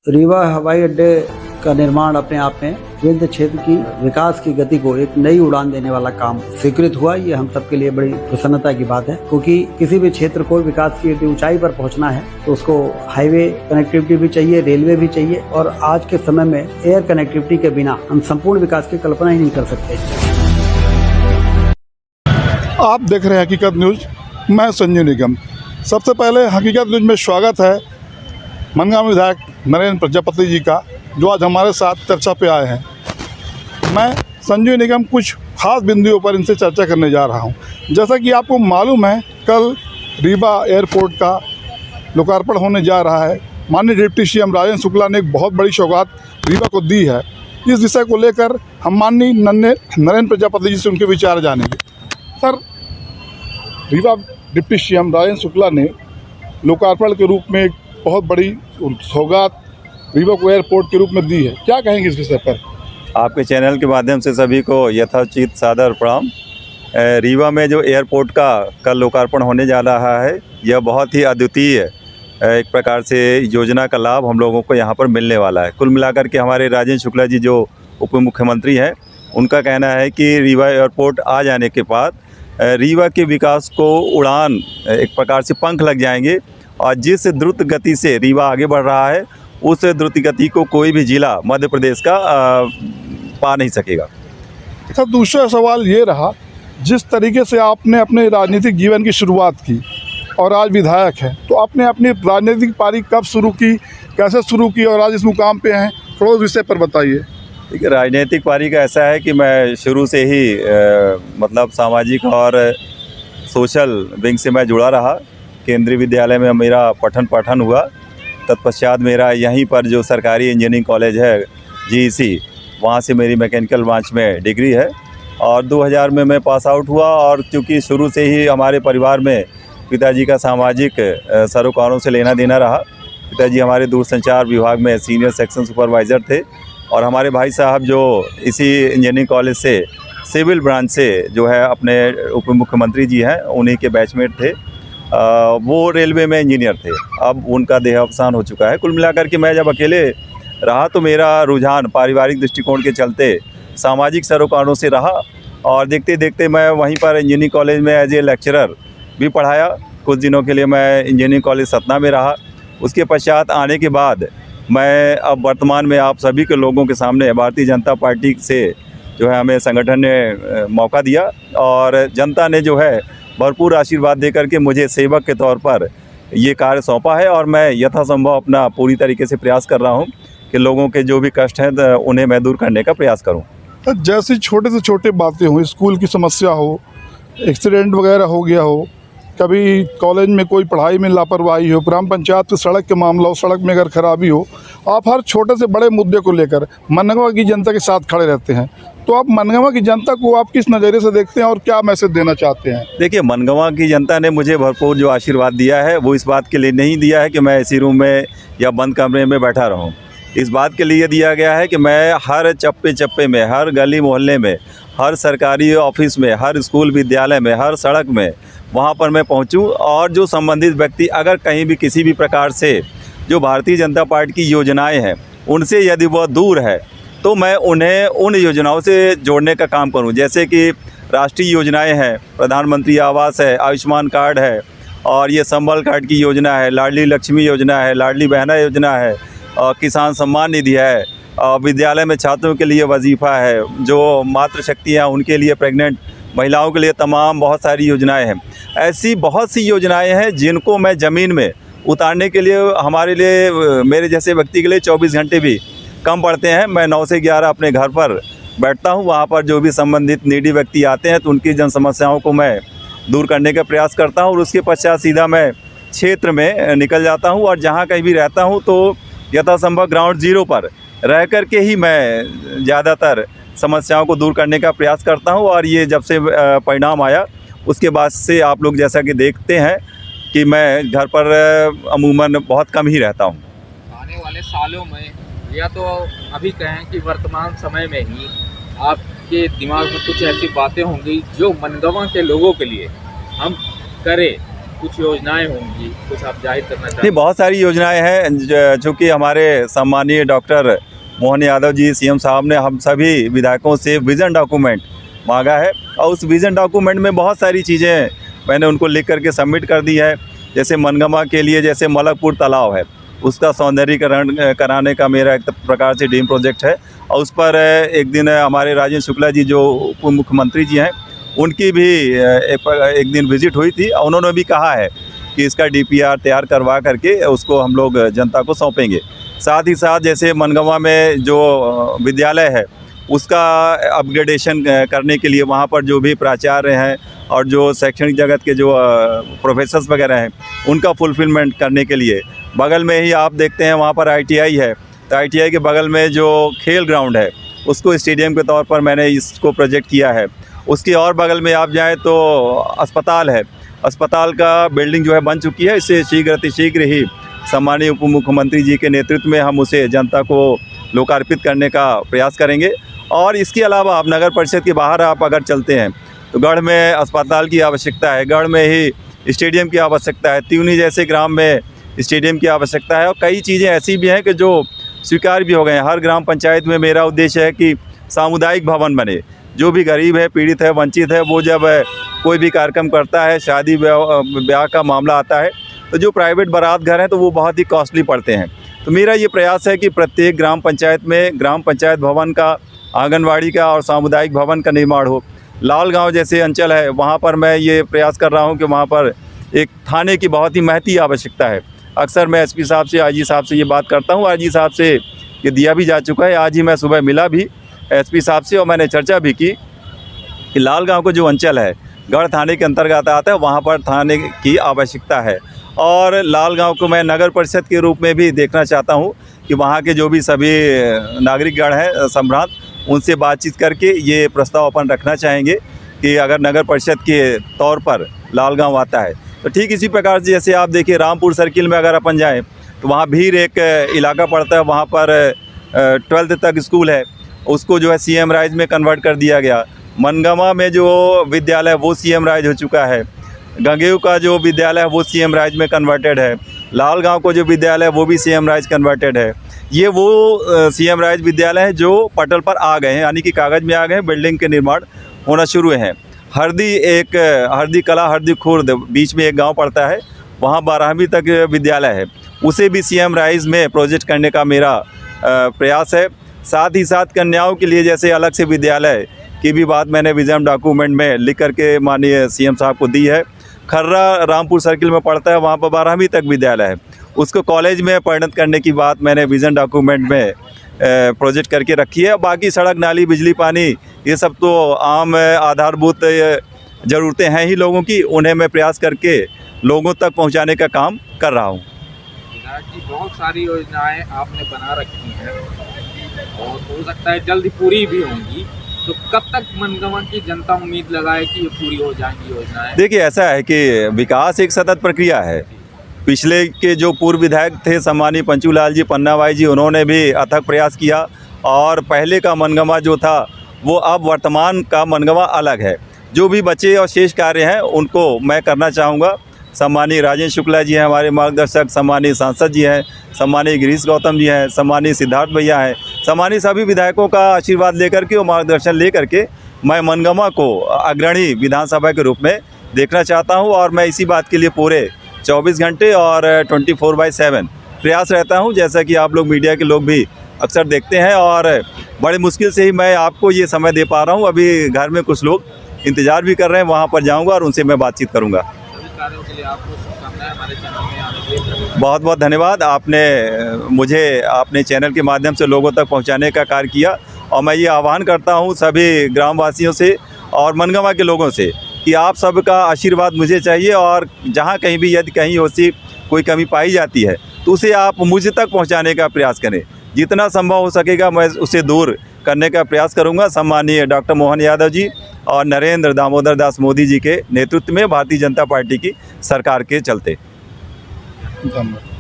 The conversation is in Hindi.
रीवा हवाई अड्डे का निर्माण अपने आप में विंध्य क्षेत्र की विकास की गति को एक नई उड़ान देने वाला काम स्वीकृत हुआ। ये हम सबके लिए बड़ी प्रसन्नता की बात है, क्योंकि किसी भी क्षेत्र को विकास की ऊंचाई पर पहुंचना है तो उसको हाईवे कनेक्टिविटी भी चाहिए, रेलवे भी चाहिए, और आज के समय में एयर कनेक्टिविटी के बिना हम संपूर्ण विकास की कल्पना ही नहीं कर सकते। आप देख रहे हैं हकीकत न्यूज, मैं संजय निगम। सबसे पहले हकीकत न्यूज में स्वागत है मनगांव विधायक नरेंद्र प्रजापति जी का, जो आज हमारे साथ चर्चा पे आए हैं। मैं संजय निगम कुछ खास बिंदुओं पर इनसे चर्चा करने जा रहा हूं। जैसा कि आपको मालूम है, कल रीवा एयरपोर्ट का लोकार्पण होने जा रहा है। माननीय डिप्टी सीएम राजेंद्र शुक्ला ने एक बहुत बड़ी सौगात रीवा को दी है। इस विषय को लेकर हम माननीय नरेंद्र प्रजापति जी से उनके विचार जानेंगे। Sir, Rewa deputy CM Rajendra Shukla ने लोकार्पण के रूप में एक बहुत बड़ी सौगात रीवा को एयरपोर्ट के रूप में दी है, क्या कहेंगे इस विषय पर? आपके चैनल के माध्यम से सभी को यथोचित सादर प्रणाम। रीवा में जो एयरपोर्ट का कल लोकार्पण होने जा रहा है, यह बहुत ही अद्वितीय एक प्रकार से योजना का लाभ हम लोगों को यहाँ पर मिलने वाला है। कुल मिलाकर के हमारे राजेंद्र शुक्ला जी जो उप मुख्यमंत्री हैं, उनका कहना है कि रीवा एयरपोर्ट आ जाने के बाद रीवा के विकास को उड़ान एक प्रकार से पंख लग जाएंगे, और जिस द्रुत गति से रीवा आगे बढ़ रहा है, उस द्रुत गति को कोई भी जिला मध्य प्रदेश का पा नहीं सकेगा। सर, दूसरा सवाल ये रहा, जिस तरीके से आपने अपने राजनीतिक जीवन की शुरुआत की और आज विधायक हैं, तो आपने अपनी राजनीतिक पारी कब शुरू की, कैसे शुरू की और आज इस मुकाम पे हैं, थोड़ा उस विषय पर बताइए। देखिए, राजनीतिक पारी का ऐसा है कि मैं शुरू से ही मतलब सामाजिक और सोशल विंग से मैं जुड़ा रहा। केंद्रीय विद्यालय में मेरा पठन पाठन हुआ। तत्पश्चात मेरा यहीं पर जो सरकारी इंजीनियरिंग कॉलेज है GEC, वहाँ से मेरी मैकेनिकल ब्रांच में डिग्री है, और 2000 में मैं पास आउट हुआ। और चूँकि शुरू से ही हमारे परिवार में पिताजी का सामाजिक सरोकारों से लेना देना रहा। पिताजी हमारे दूरसंचार विभाग में सीनियर सेक्शन सुपरवाइज़र थे, और हमारे भाई साहब जो इसी इंजीनियरिंग कॉलेज से सिविल ब्रांच से जो है अपने उप मुख्यमंत्री जी हैं, उन्हीं के बैचमेट थे। वो रेलवे में इंजीनियर थे। अब उनका देहावसान हो चुका है। कुल मिलाकर के मैं जब अकेले रहा तो मेरा रुझान पारिवारिक दृष्टिकोण के चलते सामाजिक सरोकारों से रहा, और देखते देखते मैं वहीं पर इंजीनियरिंग कॉलेज में एज ए लेक्चरर भी पढ़ाया। कुछ दिनों के लिए मैं इंजीनियरिंग कॉलेज सतना में रहा। उसके पश्चात आने के बाद मैं अब वर्तमान में आप सभी के लोगों के सामने भारतीय जनता पार्टी से जो है हमें संगठन ने मौका दिया, और जनता ने जो है भरपूर आशीर्वाद देकर के मुझे सेवक के तौर पर ये कार्य सौंपा है, और मैं यथासंभव अपना पूरी तरीके से प्रयास कर रहा हूँ कि लोगों के जो भी कष्ट हैं उन्हें मैं दूर करने का प्रयास करूँ। जैसी छोटे से छोटे बातें हों, स्कूल की समस्या हो, एक्सीडेंट वगैरह हो गया हो, कभी कॉलेज में कोई पढ़ाई में लापरवाही हो, ग्राम पंचायत की सड़क के मामला हो, सड़क में अगर खराबी हो, आप हर छोटे से बड़े मुद्दे को लेकर मनगांव की जनता के साथ खड़े रहते हैं। तो आप मनगांव की जनता को आप किस नज़रिए से देखते हैं और क्या मैसेज देना चाहते हैं? देखिए, मनगांव की जनता ने मुझे भरपूर जो आशीर्वाद दिया है, वो इस बात के लिए नहीं दिया है कि मैं इसी रूम में या बंद कमरे में बैठा रहूं। इस बात के लिए दिया गया है कि मैं हर चप्पे चप्पे में, हर गली मोहल्ले में, हर सरकारी ऑफिस में, हर स्कूल विद्यालय में, हर सड़क में, वहाँ पर मैं पहुँचूँ, और जो संबंधित व्यक्ति अगर कहीं भी किसी भी प्रकार से जो भारतीय जनता पार्टी की योजनाएँ हैं उनसे यदि वह दूर है, तो मैं उन्हें उन योजनाओं से जोड़ने का काम करूं। जैसे कि राष्ट्रीय योजनाएं हैं, प्रधानमंत्री आवास है, आयुष्मान कार्ड है, और ये संबल कार्ड की योजना है, लाडली लक्ष्मी योजना है, लाडली बहना योजना है, और किसान सम्मान निधि है, और विद्यालय में छात्रों के लिए वजीफ़ा है, जो मातृशक्तियाँ उनके लिए, प्रेग्नेंट महिलाओं के लिए तमाम बहुत सारी योजनाएँ हैं। ऐसी बहुत सी योजनाएँ हैं जिनको मैं ज़मीन में उतारने के लिए हमारे लिए, मेरे जैसे व्यक्ति के लिए 24 घंटे भी कम पड़ते हैं। मैं 9 से 11 अपने घर पर बैठता हूं। वहां पर जो भी संबंधित नीडी व्यक्ति आते हैं तो उनकी जन समस्याओं को मैं दूर करने का प्रयास करता हूं, और उसके पश्चात सीधा मैं क्षेत्र में निकल जाता हूं, और जहां कहीं भी रहता हूं तो यथासंभव ग्राउंड जीरो पर रह कर के ही मैं ज़्यादातर समस्याओं को दूर करने का प्रयास करता हूं। और ये जब से परिणाम आया, उसके बाद से आप लोग जैसा कि देखते हैं कि मैं घर पर अमूमन बहुत कम ही रहता हूँ। आने वाले सालों में, या तो अभी कहें कि वर्तमान समय में ही, आपके दिमाग में कुछ ऐसी बातें होंगी जो मनगांव के लोगों के लिए हम करें, कुछ योजनाएं होंगी, कुछ आप जाहिर करना चाहते नहीं, हैं? बहुत सारी योजनाएं हैं जो कि हमारे सम्मानीय डॉक्टर मोहन यादव जी सीएम साहब ने हम सभी विधायकों से विज़न डॉक्यूमेंट मांगा है और उस विज़न डॉक्यूमेंट में बहुत सारी चीज़ें मैंने उनको लिख करके सबमिट कर दी है। जैसे मनगमा के लिए जैसे मलकपुर तालाब है, उसका सौंदर्यीकरण कराने का मेरा एक प्रकार से ड्रीम प्रोजेक्ट है और उस पर एक दिन हमारे राजेंद्र शुक्ला जी जो उप मुख्यमंत्री जी हैं उनकी भी एक दिन विज़िट हुई थी और उन्होंने भी कहा है कि इसका डीपीआर तैयार करवा करके उसको हम लोग जनता को सौंपेंगे। साथ ही साथ जैसे मनगवा में जो विद्यालय है उसका अपग्रेडेशन करने के लिए वहाँ पर जो भी प्राचार्य हैं और जो शैक्षणिक जगत के जो प्रोफेसर्स वगैरह हैं उनका फुलफिलमेंट करने के लिए बगल में ही आप देखते हैं वहाँ पर ITI है, तो ITI के बगल में जो खेल ग्राउंड है उसको स्टेडियम के तौर पर मैंने इसको प्रोजेक्ट किया है। उसके और बगल में आप जाएँ तो अस्पताल है, अस्पताल का बिल्डिंग जो है बन चुकी है। इससे शीघ्र ही सम्मानीय उप मुख्यमंत्री जी के नेतृत्व में हम उसे जनता को लोकार्पित करने का प्रयास करेंगे। और इसके अलावा आप नगर परिषद के बाहर आप अगर चलते हैं तो गढ़ में अस्पताल की आवश्यकता है, गढ़ में ही स्टेडियम की आवश्यकता है, त्यूनी जैसे ग्राम में स्टेडियम की आवश्यकता है और कई चीज़ें ऐसी भी हैं कि जो स्वीकार भी हो गए हैं। हर ग्राम पंचायत में मेरा उद्देश्य है कि सामुदायिक भवन बने। जो भी गरीब है, पीड़ित है, वंचित है, वो जब कोई भी कार्यक्रम करता है, शादी ब्याह का मामला आता है तो जो प्राइवेट बारात घर हैं तो वो बहुत ही कॉस्टली पड़ते हैं। तो मेरा ये प्रयास है कि प्रत्येक ग्राम पंचायत में ग्राम पंचायत भवन का, आंगनवाड़ी का और सामुदायिक भवन का निर्माण हो। लालगांव जैसे अंचल है वहाँ पर मैं ये प्रयास कर रहा हूँ कि वहाँ पर एक थाने की बहुत ही महती आवश्यकता है। अक्सर मैं SP साहब से, IG साहब से ये बात करता हूँ, IG साहब से ये दिया भी जा चुका है। आज ही मैं सुबह मिला भी SP साहब से और मैंने चर्चा भी की कि लालगांव का जो अंचल है गढ़ थाने के अंतर्गत आता है, वहाँ पर थाने की आवश्यकता है। और लालगांव को मैं नगर परिषद के रूप में भी देखना चाहता हूँ कि वहाँ के जो भी सभी नागरिकगण हैं संभ्रांत, उनसे बातचीत करके ये प्रस्ताव अपन रखना चाहेंगे कि अगर नगर परिषद के तौर पर लालगांव आता है तो ठीक इसी प्रकार से जैसे आप देखिए रामपुर सर्किल में अगर अपन जाएं तो वहाँ भीड़ एक इलाका पड़ता है, वहाँ पर 12th तक स्कूल है, उसको जो है CM राइज में कन्वर्ट कर दिया गया। मनगमा में जो विद्यालय वो CM राइज हो चुका है, गंगेऊ का जो विद्यालय है वो CM राइज में कन्वर्टेड है, लालगांव को जो विद्यालय है वो भी CM राइज कन्वर्टेड है। ये वो CM राइज विद्यालय है जो पटल पर आ गए हैं, यानी कि कागज़ में आ गए हैं, बिल्डिंग के निर्माण होना शुरू हैं। हरदी कला हरदी खुर्द बीच में एक गांव पड़ता है, वहाँ 12वीं तक विद्यालय है, उसे भी CM राइज में प्रोजेक्ट करने का मेरा प्रयास है। साथ ही साथ कन्याओं के लिए जैसे अलग से विद्यालय की भी बात मैंने विज़न डॉक्यूमेंट में लिख करके माननीय CM साहब को दी है। खर्रा रामपुर सर्किल में पड़ता है, वहाँ पर 12वीं तक विद्यालय है, उसको कॉलेज में परिणत करने की बात मैंने विज़न डॉक्यूमेंट में प्रोजेक्ट करके रखी है। बाकी सड़क, नाली, बिजली, पानी ये सब तो आम आधारभूत ज़रूरतें हैं ही लोगों की, उन्हें मैं प्रयास करके लोगों तक पहुंचाने का काम कर रहा हूं। विधायक जी, बहुत सारी योजनाएं आपने बना रखी हैं और हो सकता है जल्द पूरी भी होंगी, तो कब तक मनगवा की जनता उम्मीद लगाए कि ये पूरी हो जाएंगी योजनाएं? देखिए, ऐसा है कि विकास एक सतत प्रक्रिया है। पिछले के जो पूर्व विधायक थे सम्मानीय पंचूलाल जी पन्नावाई जी, उन्होंने भी अथक प्रयास किया और पहले का मनगवा जो था वो अब वर्तमान का मनगवा अलग है। जो भी बचे और शेष कार्य हैं उनको मैं करना चाहूँगा। सम्मानीय राजेंद्र शुक्ला जी हैं हमारे मार्गदर्शक, सम्मानीय सांसद जी हैं, सम्मानीय गिरीश गौतम जी हैं, सम्मानीय सिद्धार्थ भैया हैं, सम्मानीय सभी विधायकों का आशीर्वाद लेकर के और मार्गदर्शन लेकर के मैं मनगवा को अग्रणी विधानसभा के रूप में देखना चाहता हूं। और मैं इसी बात के लिए पूरे 24 घंटे और 24/7 प्रयास रहता हूं, जैसा कि आप लोग मीडिया के लोग भी अक्सर देखते हैं। और बड़े मुश्किल से ही मैं आपको ये समय दे पा रहा हूं। अभी घर में कुछ लोग इंतज़ार भी कर रहे हैं, वहाँ पर जाऊँगा और उनसे मैं बातचीत करूँगा। कार्यों के लिए आपको शुभकामनाएं। हमारे चैनल में आने के लिए बहुत बहुत धन्यवाद। आपने मुझे अपने चैनल के माध्यम से लोगों तक पहुंचाने का कार्य किया और मैं ये आह्वान करता हूं सभी ग्रामवासियों से और मनगवा के लोगों से कि आप सबका आशीर्वाद मुझे चाहिए और जहां कहीं भी यदि कहीं होती कोई कमी पाई जाती है तो उसे आप मुझ तक पहुँचाने का प्रयास करें। जितना संभव हो सकेगा मैं उसे दूर करने का प्रयास करूँगा। सम्मानीय डॉक्टर मोहन यादव जी और नरेंद्र दामोदर दास मोदी जी के नेतृत्व में भारतीय जनता पार्टी की सरकार के चलते। धन्यवाद।